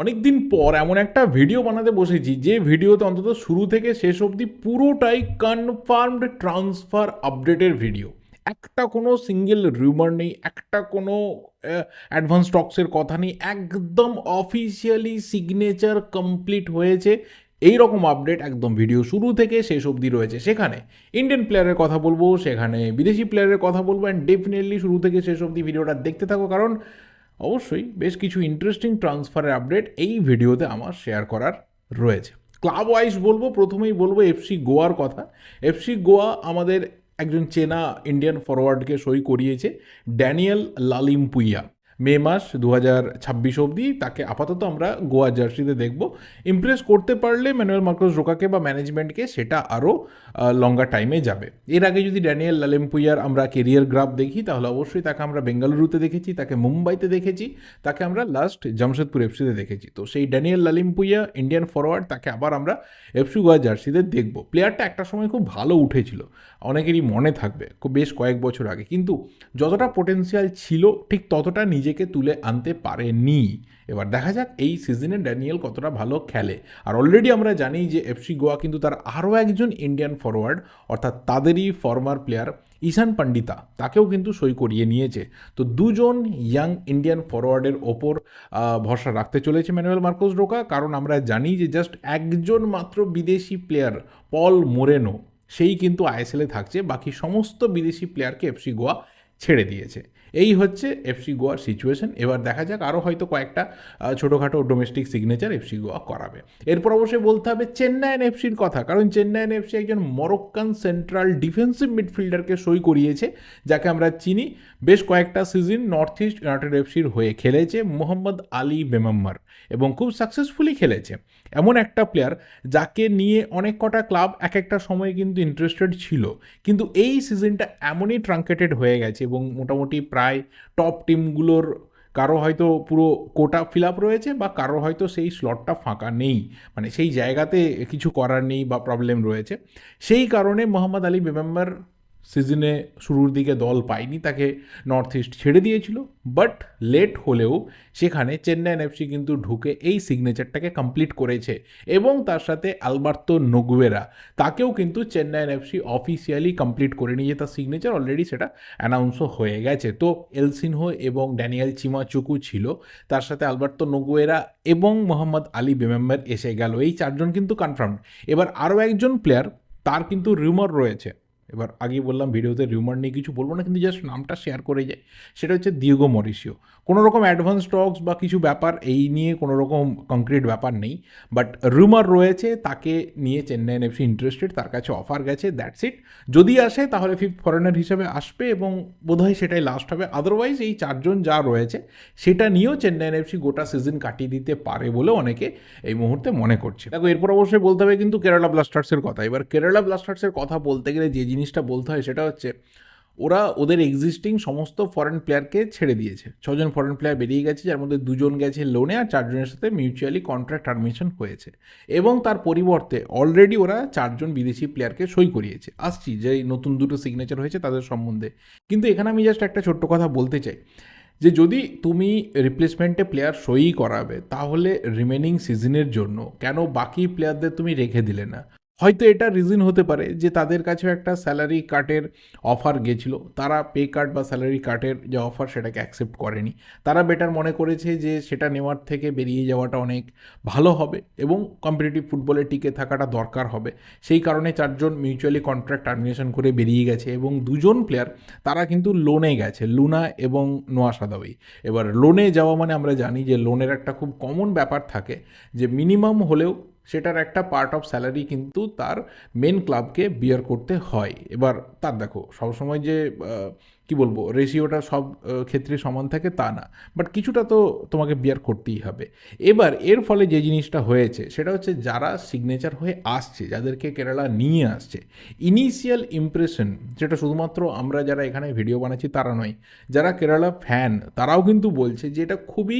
অনেকদিন পর এমন একটা ভিডিও বানাতে বসেছি যে ভিডিওতে অন্তত শুরু থেকে শেষ অবধি পুরোটাই কনফার্মড ট্রান্সফার আপডেটের ভিডিও। একটা কোনো সিঙ্গেল রিউমার নেই, একটা কোনো অ্যাডভান্স স্টকসের কথা নেই, একদম অফিসিয়ালি সিগনেচার কমপ্লিট হয়েছে এই রকম আপডেট একদম ভিডিও শুরু থেকে শেষ অবধি রয়েছে। সেখানে ইন্ডিয়ান প্লেয়ারের কথা বলবো, সেখানে বিদেশি প্লেয়ারের কথা বলবো, অ্যান্ড ডেফিনেটলি শুরু থেকে শেষ অবধি ভিডিওটা দেখতে থাকো, কারণ অবশ্যই বেশ কিছু ইন্টারেস্টিং ট্রান্সফারের আপডেট এই ভিডিওতে আমার শেয়ার করার রয়েছে। ক্লাব ওয়াইজ বলবো, প্রথমেই বলবো এফসি গোয়ার কথা। এফসি গোয়া আমাদের একজন চেনা ইন্ডিয়ান ফরওয়ার্ডকে সই করিয়েছে, ড্যানিয়েল লালিমপুইয়া। মে মাস 2026 অবধি তাকে আপাতত আমরা গোয়া জার্সিতে দেখব। ইমপ্রেস করতে পারলে ম্যানুয়েল মার্কোস রোকাকে বা ম্যানেজমেন্টকে সেটা আরও লঙ্গার টাইমে যাবে। এর আগে যদি ড্যানিয়েল লালেমপুইয়ার আমরা কেরিয়ার গ্রাফ দেখি, তাহলে অবশ্যই তাকে আমরা বেঙ্গালুরুতে দেখেছি, তাকে মুম্বাইতে দেখেছি, তাকে আমরা লাস্ট জামশেদপুর এফসিতে দেখেছি। তো সেই ড্যানিয়েল লালিমপুইয়া ইন্ডিয়ান ফরওয়ার্ড, তাকে আবার আমরা এফসি গোয়া জার্সিতে দেখব। প্লেয়ারটা একটা সময় খুব ভালো উঠেছিল, অনেকেরই মনে থাকবে, খুব বেশ কয়েক বছর আগে, কিন্তু যতটা পোটেন্সিয়াল ছিল ঠিক ততটা নিজেকে তুলে আনতে পারেনি। এবার দেখা যাক এই সিজনে ড্যানিয়েল কতটা ভালো খেলে। আর অলরেডি আমরা জানি যে এফসি গোয়া কিন্তু তার আরও একজন ইন্ডিয়ান ফরওয়ার্ড, অর্থাৎ তাদেরই ফর্মার প্লেয়ার ঈশান পান্ডিতা, তাকেও কিন্তু সই করিয়ে নিয়েছে। তো দুজন ইয়াং ইন্ডিয়ান ফরওয়ার্ডের ওপর ভরসা রাখতে চলেছে ম্যানুয়েল মার্কোস রোকা, কারণ আমরা জানি যে জাস্ট একজন মাত্র বিদেশি প্লেয়ার, পল মোরেনো, সেই কিন্তু আইএসএলে থাকছে, বাকি সমস্ত বিদেশি প্লেয়ারকে এফসি গোয়া ছেড়ে দিয়েছে। এই হচ্ছে এফসি গোয়ার সিচুয়েশন। এবার দেখা যাক, আরও হয়তো কয়েকটা ছোটোখাটো ডোমেস্টিক সিগনেচার এফসি গোয়া করাবে। এরপর অবশ্যই বলতে হবে চেন্নাইন এফসির কথা, কারণ চেন্নাইন এফসি একজন মরক্কান সেন্ট্রাল ডিফেন্সিভ মিডফিল্ডারকে সই করিয়েছে, যাকে আমরা চিনি, বেশ কয়েকটা সিজন নর্থ ইস্ট ইউনাইটেড এফসির হয়ে খেলেছে, মোহাম্মদ আলী বেমাম্মার, এবং খুব সাকসেসফুলি খেলেছে। এমন একটা প্লেয়ার যাকে নিয়ে অনেক কটা ক্লাব এক একটা সময় কিন্তু ইন্টারেস্টেড ছিল, কিন্তু এই সিজনটা এমনই ট্রাঙ্কেটেড হয়ে গেছে এবং মোটামুটি প্রায় টপ টিমগুলোর কারো হয়তো পুরো কোটা ফিল আপ রয়েছে, বা কারো হয়তো সেই স্লটটা ফাঁকা নেই, মানে সেই জায়গাতে কিছু করার নেই বা প্রবলেম রয়েছে। সেই কারণে মোহাম্মদ আলী বেমাম্বার সিজনে শুরুর দিকে দল পায়নি, তাকে নর্থ ইস্ট ছেড়ে দিয়েছিল। বাট লেট হলেও সেখানে চেন্নাইন এফসি কিন্তু ঢুকে এই সিগনেচারটাকে কমপ্লিট করেছে, এবং তার সাথে আলবার্তো নোগুয়েরা, তাকেও কিন্তু চেন্নাইন এফসি অফিসিয়ালি কমপ্লিট করে নিয়েছে, তার সিগনেচার অলরেডি সেটা অ্যানাউন্সও হয়ে গেছে। তো এলসিনহো এবং ড্যানিয়েল চিমাচুকু ছিল, তার সাথে আলবার্তো নোগুয়েরা এবং মোহাম্মদ আলী বেমাম্বার এসে গেল, এই চারজন কিন্তু কনফার্মড। এবার আরও একজন প্লেয়ার, তার কিন্তু রিউমার রয়েছে। এবার আগেই বললাম ভিডিওতে রিউমার নিয়ে কিছু বলবো না, কিন্তু জাস্ট নামটা শেয়ার করে যায়, সেটা হচ্ছে দিয়েগো মরিসিও। কোনো রকম অ্যাডভান্স টক্স বা কিছু ব্যাপার এই নিয়ে কোনো রকম কংক্রিট ব্যাপার নেই, বাট রিউমার রয়েছে, তাকে নিয়ে চেন্নাইন এফসি ইন্টারেস্টেড, তার কাছে অফার গেছে, দ্যাটস ইট। যদি আসে তাহলে ফিফথ ফরেনার হিসেবে আসবে, এবং বোধহয় সেটাই লাস্ট হবে। আদারওয়াইজ এই চারজন যা রয়েছে সেটা নিয়েও চেন্নাইন এফসি গোটা সিজন কাটিয়ে দিতে পারে বলে অনেকে এই মুহূর্তে মনে করছে। দেখো, এরপর অবশ্যই বলতে হবে কিন্তু কেরালা ব্লাস্টার্সের কথা। এবার কেরালা ব্লাস্টার্সের কথা বলতে গেলে যে জিনিসটা বলতে হয় সেটা হচ্ছে, ওরা ওদের এক্সিস্টিং সমস্ত ফরেন প্লেয়ারকে ছেড়ে দিয়েছে। 6জন ফরেন প্লেয়ার বেরিয়ে গেছে, যার মধ্যে 2জন গেছে লোনে, আর 4জনের সাথে মিউচুয়ালি কন্ট্রাক্ট টার্মিনেশন হয়েছে, এবং তার পরিবর্তে অলরেডি ওরা 4জন বিদেশি প্লেয়ারকে সই করিয়েছে। আসছি যে নতুন দুটো সিগনেচার হয়েছে তাদের সম্বন্ধে, কিন্তু এখানে আমি জাস্ট একটা ছোট্ট কথা বলতে চাই, যে যদি তুমি রিপ্লেসমেন্টে প্লেয়ার সই করাবে, তাহলে রিমেনিং সিজনের জন্য কেন বাকি প্লেয়ারদের তুমি রেখে দিলে না? হয়তো এটা রিজন হতে পারে যে তাদের কাছেও একটা স্যালারি কাটের অফার গেছিলো, তারা পে কাট বা স্যালারি কাটের যে অফার সেটাকে অ্যাকসেপ্ট করেনি। তারা বেটার মনে করেছে যে সেটা নেওয়ার থেকে বেরিয়ে যাওয়াটা অনেক ভালো হবে, এবং কম্পিটিটিভ ফুটবলে টিকে থাকাটা দরকার হবে। সেই কারণে 4জন মিউচুয়ালি কন্ট্রাক্ট টার্মিনেশন করে বেরিয়ে গেছে, এবং 2জন প্লেয়ার তারা কিন্তু লোনে গেছে, লুনা এবং নোয়া সাদাওয়ি। এবার লোনে যাওয়া মানে আমরা জানি যে লোনের একটা খুব কমন ব্যাপার থাকে, যে মিনিমাম হলেও সেটার একটা পার্ট অফ স্যালারি কিন্তু তার মেন ক্লাবকে বিয়ার করতে হয়। এবার তার দেখো সবসময় যে কি বলবো, রেশিওটা সব ক্ষেত্রে সমান থাকে তা না, বাট কিছুটা তো তোমাকে বিয়ার করতেই হবে। এবার এর ফলে যে জিনিসটা হয়েছে সেটা হচ্ছে, যারা সিগনেচার হয়ে আসছে, যাদেরকে কেরালা নিয়ে আসছে, ইনিশিয়াল ইমপ্রেশন, যেটা শুধুমাত্র আমরা যারা এখানে ভিডিও বানাচ্ছি তারা নয়, যারা কেরালা ফ্যান তারাও কিন্তু বলছে যে এটা খুবই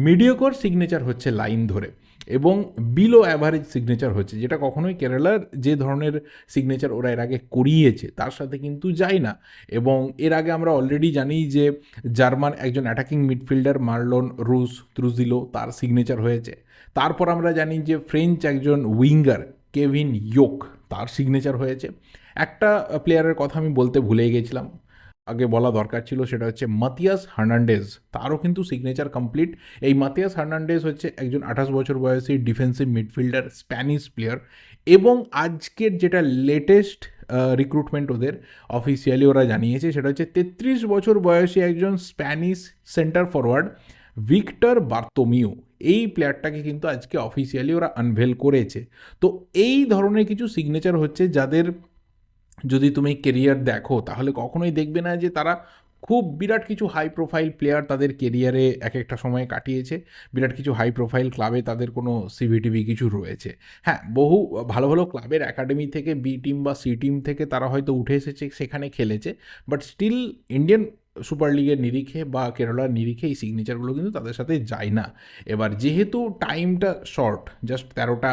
মিডিওকর সিগনেচার হচ্ছে লাইন ধরে, এবং বিলো অ্যাভারেজ সিগনেচার হচ্ছে, যেটা কখনোই কেরালার যে ধরনের সিগনেচার ওরা এর আগে করিয়েছে তার সাথে কিন্তু যায় না। এবং এর আগে আগে আমরা অলরেডি জানি যে জার্মান একজন অ্যাটাকিং মিডফিল্ডার মার্লন রুস ত্রুজিলো তার সিগনেচার হয়েছে। তারপর আমরা জানি যে ফ্রেঞ্চ একজন উইঙ্গার কেভিন ইয়োক তার সিগনেচার হয়েছে। একটা প্লেয়ারের কথা আমি বলতে ভুলে গেছিলাম, আগে বলা দরকার ছিল, সেটা হচ্ছে মাতিয়াস হার্নান্ডেজ, তারও কিন্তু সিগনেচার কমপ্লিট। এই মাতিয়াস হার্নান্ডেজ হচ্ছে একজন 28 বছর বয়সী ডিফেন্সিভ মিডফিল্ডার, স্প্যানিশ প্লেয়ার। এবং আজকের যেটা লেটেস্ট রিক্রুটমেন্ট ওদের অফিসিয়ালি ওরা জানিয়েছে সেটা হচ্ছে 33 বছর বয়সী একজন স্প্যানিশ সেন্টার ফরওয়ার্ড ভিক্টর বার্তোমিউ। এই প্লেয়ারটাকে কিন্তু আজকে অফিসিয়ালি ওরা আনভেল করেছে। তো এই ধরনের কিছু সিগনেচার হচ্ছে যাদের যদি তুমি কেরিয়ার দেখো তাহলে কখনোই দেখবে না যে তারা খুব বিরাট কিছু হাই প্রোফাইল প্লেয়ার তাদের কেরিয়ারে এক একটা সময়ে কাটিয়েছে, বিরাট কিছু হাই প্রোফাইল ক্লাবে তাদের কোনো সিভিটিভি কিছু রয়েছে। হ্যাঁ, বহু ভালো ভালো ক্লাবের একাডেমি থেকে বি টিম বা সি টিম থেকে তারা হয়তো উঠে এসেছে, সেখানে খেলেছে, বাট স্টিল ইন্ডিয়ান সুপার লিগের নিরিখে বা কেরালার নিরিখে এই সিগনেচারগুলো কিন্তু তাদের সাথে যায় না। এবার যেহেতু টাইমটা শর্ট, জাস্ট 13টা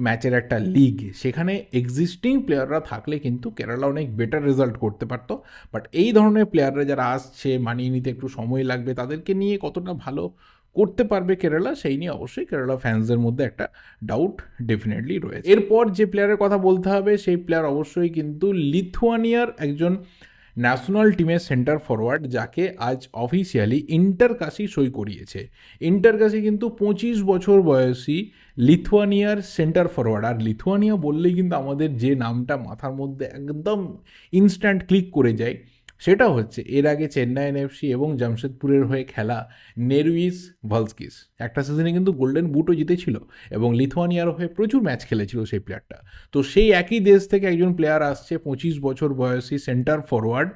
ম্যাচের একটা লিগ, সেখানে এক্সিস্টিং প্লেয়াররা থাকলে কিন্তু কেরালা অনেক বেটার রেজাল্ট করতে পারতো। বাট এই ধরনের প্লেয়াররা যারা আসছে, মানিয়ে নিতে একটু সময় লাগবে, তাদেরকে নিয়ে কতটা ভালো করতে পারবে কেরালা, সেই নিয়ে অবশ্যই কেরালা ফ্যান্সদের মধ্যে একটা ডাউট ডেফিনেটলি রয়েছে। এরপর যে প্লেয়ারের কথা বলতে হবে সেই প্লেয়ার অবশ্যই কিন্তু লিথুয়ানিয়ার একজন ন্যাশনাল টিমের সেন্টার ফরওয়ার্ড, যাকে আজ অফিসিয়ালি ইন্টার কাশি সই করিয়েছে। ইন্টার কাশি কিন্তু 25 বছর বয়সী লিথুয়ানিয়ার সেন্টার ফরওয়ার্ড। আর লিথুয়ানিয়া বললেই কিন্তু আমাদের যে নামটা মাথার মধ্যে একদম ইনস্ট্যান্ট ক্লিক করে যায় সেটা হচ্ছে এর আগে চেন্নাইন এফসি এবং জামশেদপুরের হয়ে খেলা নেরুইস ভলস্কিস। একটা সিজনে কিন্তু গোল্ডেন বুটও জিতেছিল এবং লিথুয়ানিয়ার হয়ে প্রচুর ম্যাচ খেলেছিল সেই প্লেয়ারটা। তো সেই একই দেশ থেকে একজন প্লেয়ার আসছে 25 বছর বয়সী সেন্টার ফরওয়ার্ড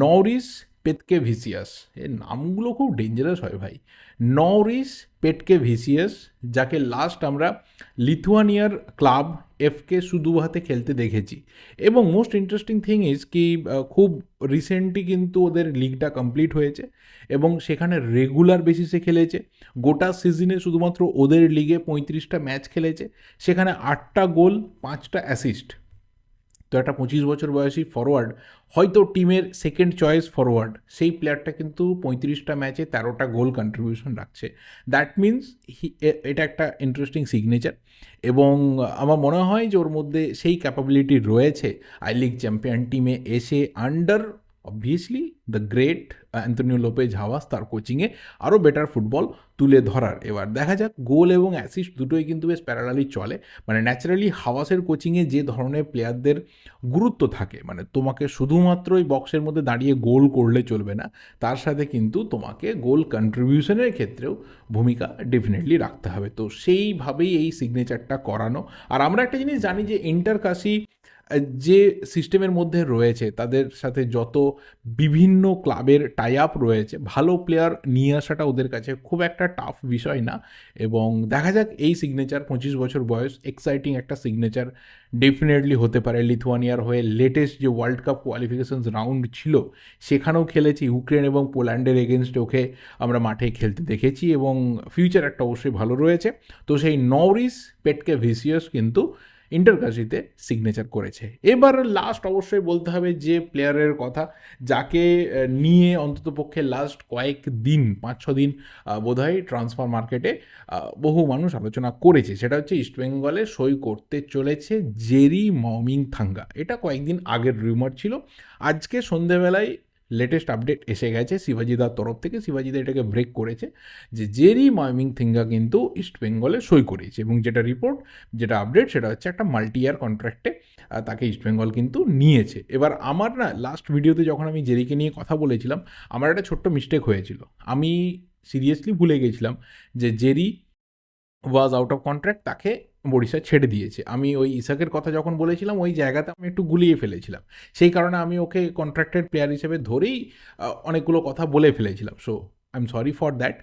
নরিস পেটকেভিচিয়াস। এর নামগুলো খুব ডেঞ্জারাস হয় ভাই। নরিস পেটকেভিচিয়াস, যাকে লাস্ট আমরা লিথুয়ানিয়ার ক্লাব এফকে সুদুভাতে খেলতে দেখেছি। এবং মোস্ট ইন্টারেস্টিং থিং ইজ কি খুব রিসেন্টলি কিন্তু ওদের লিগটা কমপ্লিট হয়েছে এবং সেখানে রেগুলার বেসিসে খেলেছে। গোটা সিজনে শুধুমাত্র ওদের লিগে 35টা ম্যাচ খেলেছে, সেখানে 8টা গোল 5টা অ্যাসিস্ট। তো একটা 25 বছর বয়সী ফরওয়ার্ড, হয়তো টিমের সেকেন্ড চয়েস ফরওয়ার্ড, সেই প্লেয়ারটা কিন্তু 35টা ম্যাচে 13টা গোল কন্ট্রিবিউশন রাখছে। দ্যাট মিনস এটা একটা ইন্টারেস্টিং সিগনেচার এবং আমার মনে হয় যে ওর মধ্যে সেই ক্যাপাবিলিটি রয়েছে আই লিগ চ্যাম্পিয়ন টিমে এসে under obviously the great Antonio Lopez Habas তার কোচিংয়ে আরও বেটার ফুটবল তুলে ধরার। এবার দেখা যাক, গোল এবং অ্যাসিস্ট দুটোই কিন্তু বেশ প্যারালালি চলে। মানে ন্যাচারালি হাওয়াসের কোচিংয়ে যে ধরনের প্লেয়ারদের গুরুত্ব থাকে, মানে তোমাকে শুধুমাত্রই বক্সের মধ্যে দাঁড়িয়ে গোল করলে চলবে না, তার সাথে কিন্তু তোমাকে গোল কন্ট্রিবিউশনের ক্ষেত্রেও ভূমিকা ডেফিনেটলি রাখতে হবে। তো সেইভাবেই এই সিগনেচারটা করানো। আর আমরা একটা জিনিস জানি যে ইন্টার কাশি যে সিস্টেমের মধ্যে রয়েছে, তাদের সাথে যত বিভিন্ন ক্লাবের টাই আপ রয়েছে, ভালো প্লেয়ার নিয়ে আসাটা ওদের কাছে খুব একটা টাফ বিষয় না। এবং দেখা যাক, এই সিগনেচার 25 বছর বয়স, এক্সাইটিং একটা সিগনেচার ডেফিনেটলি হতে পারে। লিথুয়ানিয়ার হয়ে লেটেস্ট যে ওয়ার্ল্ড কাপ কোয়ালিফিকেশনস রাউন্ড ছিল সেখানেও খেলেছে, ইউক্রেন এবং পোল্যান্ডের এগেনস্টে ওকে আমরা মাঠে খেলতে দেখেছি এবং ফিউচার একটা অবশ্যই ভালো রয়েছে। তো সেই নরিস পেটকেভিচিয়াস কিন্তু ইন্টার কাশিতে সিগনেচার করেছে। এবার লাস্ট অবশ্যই বলতে হবে যে প্লেয়ারের কথা, যাকে নিয়ে অন্ততপক্ষে লাস্ট কয়েকদিন 5-6 দিন বোধহয় ট্রান্সফার মার্কেটে বহু মানুষ আলোচনা করেছে, সেটা হচ্ছে ইস্টবেঙ্গলে সই করতে চলেছে জেরি মাওমিংথাঙ্গা। এটা কয়েকদিন আগের রিউমার ছিল, আজকে সন্ধেবেলায় লেটেস্ট আপডেট এসে গেছে শিবাজিদার তরফ থেকে। শিবাজিদা এটাকে ব্রেক করেছে যে জেরি মাওমিংথাঙ্গা কিন্তু ইস্টবেঙ্গলে সই করেছে এবং যেটা রিপোর্ট, যেটা আপডেট, সেটা হচ্ছে একটা মাল্টি ইয়ার কন্ট্রাক্টে তাকে ইস্টবেঙ্গল কিন্তু নিয়েছে। এবার আমার না লাস্ট ভিডিওতে যখন আমি জেরিকে নিয়ে কথা বলেছিলাম, আমার একটা ছোট্ট মিস্টেক হয়েছিল। আমি সিরিয়াসলি ভুলে গেছিলাম যে Jerry was out of contract, তাকে বরিশা ছেড়ে দিয়েছে। আমি ওই ইসাকের কথা যখন বলেছিলাম ওই জায়গাতে আমি একটু গুলিয়ে ফেলেছিলাম, সেই কারণে আমি ওকে কন্ট্রাক্টেড প্লেয়ার হিসেবে ধরেই অনেকগুলো কথা বলে ফেলেছিলাম। So I am sorry for that.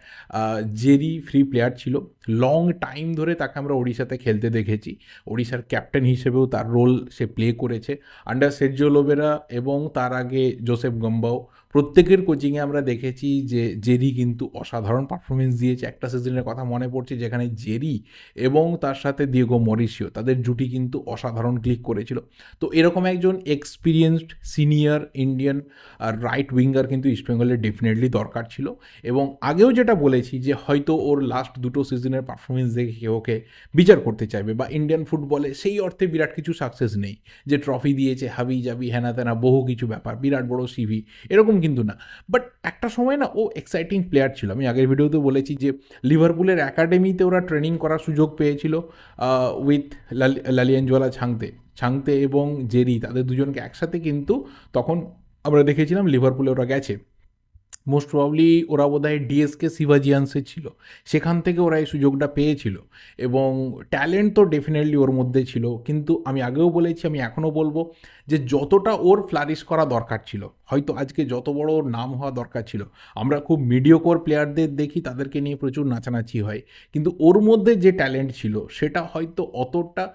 Jerry free player ছিল, লং টাইম ধরে তাকে আমরা ওড়িশাতে খেলতে দেখেছি, ওড়িশার ক্যাপ্টেন হিসেবেও তার রোল সে প্লে করেছে আন্ডার সের্জিও লোবেরা এবং তার আগে জোসেফ গম্বাও প্রত্যেকের কোচিংয়ে আমরা দেখেছি যে জেরি কিন্তু অসাধারণ পারফরমেন্স দিয়েছে। একটা সিজনের কথা মনে পড়ছে যেখানে জেরি এবং তার সাথে দিয়েগো মরিসিও তাদের জুটি কিন্তু অসাধারণ ক্লিক করেছিল। তো এরকম একজন experienced senior Indian right winger কিন্তু ইস্টবেঙ্গলের ডেফিনেটলি দরকার ছিল। এবং আগেও যেটা বলেছি যে হয়তো ওর লাস্ট দুটো সিজনের পারফরমেন্স দেখে কেউ ওকে বিচার করতে চাইবে, বা ইন্ডিয়ান ফুটবলে সেই অর্থে বিরাট কিছু সাকসেস নেই যে ট্রফি দিয়েছে হাবি জাবি হ্যানা ত্যানা বহু কিছু ব্যাপার, বিরাট বড় সিভি, এরকম কিন্তু না। বাট একটা সময় না ও এক্সাইটিং প্লেয়ার ছিল। আমি আগের ভিডিওতে বলেছি যে লিভারপুলের একাডেমিতে ওরা ট্রেনিং করার সুযোগ পেয়েছিল উইথ লালিয়ানজোয়ালা ছাংতে এবং জেরি, তাদের দুজনকে একসাথে কিন্তু তখন আমরা দেখেছিলাম লিভারপুলে ওরা গেছে। মোস্ট প্রবাবলি ওরা বোধহয় ডিএসকে শিবাজিয়ান্সে ছিল, সেখান থেকে ওরা এই সুযোগটা পেয়েছিল। এবং ট্যালেন্ট তো ডেফিনেটলি ওর মধ্যে ছিল, কিন্তু আমি আগেও বলেছি, আমি এখনও বলবো যে যতটা ওর ফ্লারিশ করা দরকার ছিল, হয়তো আজকে যত বড় ওর নাম হওয়া দরকার ছিল, আমরা খুব মিডিওকোর প্লেয়ারদের দেখি তাদেরকে নিয়ে প্রচুর নাচানাচি হয়, কিন্তু ওর মধ্যে যে ট্যালেন্ট ছিল সেটা হয়তো অতটা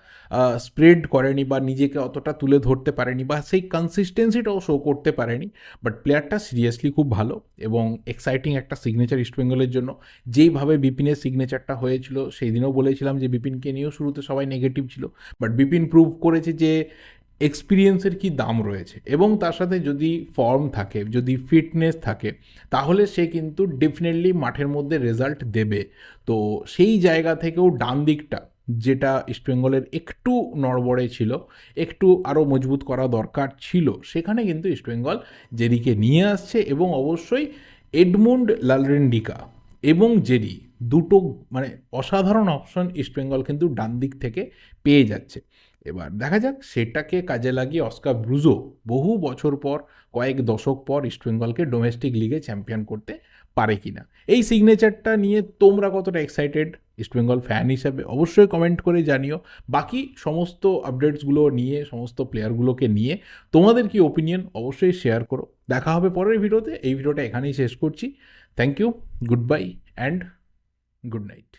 স্প্রেড করেনি বা নিজেকে অতটা তুলে ধরতে পারেনি বা সেই কনসিস্টেন্সিটাও শো করতে পারেনি। বাট প্লেয়ারটা সিরিয়াসলি খুব ভালো এবং এক্সাইটিং একটা সিগনেচার ইস্টবেঙ্গলের জন্য। যেইভাবে বিপিনের সিগনেচারটা হয়েছিল, সেই দিনও বলেছিলাম যে বিপিনকে নিয়েও শুরুতে সবাই নেগেটিভ ছিল, বাট বিপিন প্রুভ করেছে যে এক্সপিরিয়েন্সের কি দাম রয়েছে, এবং তার সাথে যদি ফর্ম থাকে, যদি ফিটনেস থাকে, তাহলে সে কিন্তু ডেফিনেটলি মাঠের মধ্যে রেজাল্ট দেবে। তো সেই জায়গা থেকেও ডান দিকটা যেটা ইস্টবেঙ্গলের একটু নড়বড়ে ছিল, একটু আরও মজবুত করা দরকার ছিল, সেখানে কিন্তু ইস্টবেঙ্গল জেরিকে নিয়ে আসছে। এবং অবশ্যই এডমুন্ড লালরেন্ডিকা এবং জেরি দুটো মানে অসাধারণ অপশন ইস্টবেঙ্গল কিন্তু ডান দিক থেকে পেয়ে যাচ্ছে। এবার দেখা যাক সেটাকে কাজে লাগিয়ে অস্কার ব্রুজো বহু বছর পর, কয়েক দশক পর ইস্টবেঙ্গলকে ডোমেস্টিক লিগে চ্যাম্পিয়ন করতে পারে কিনা। এই সিগনেচারটা নিয়ে তোমরা কতটা এক্সাইটেড ইস্টবেঙ্গল ফ্যান হিসাবে অবশ্যই কমেন্ট করে জানিও। বাকি সমস্ত আপডেটসগুলো নিয়ে, সমস্ত প্লেয়ারগুলোকে নিয়ে তোমাদের কি ওপিনিয়ন অবশ্যই শেয়ার করো। দেখা হবে পরের ভিডিওতে। এই ভিডিওটা এখানেই শেষ করছি। Thank you, good bye and good night.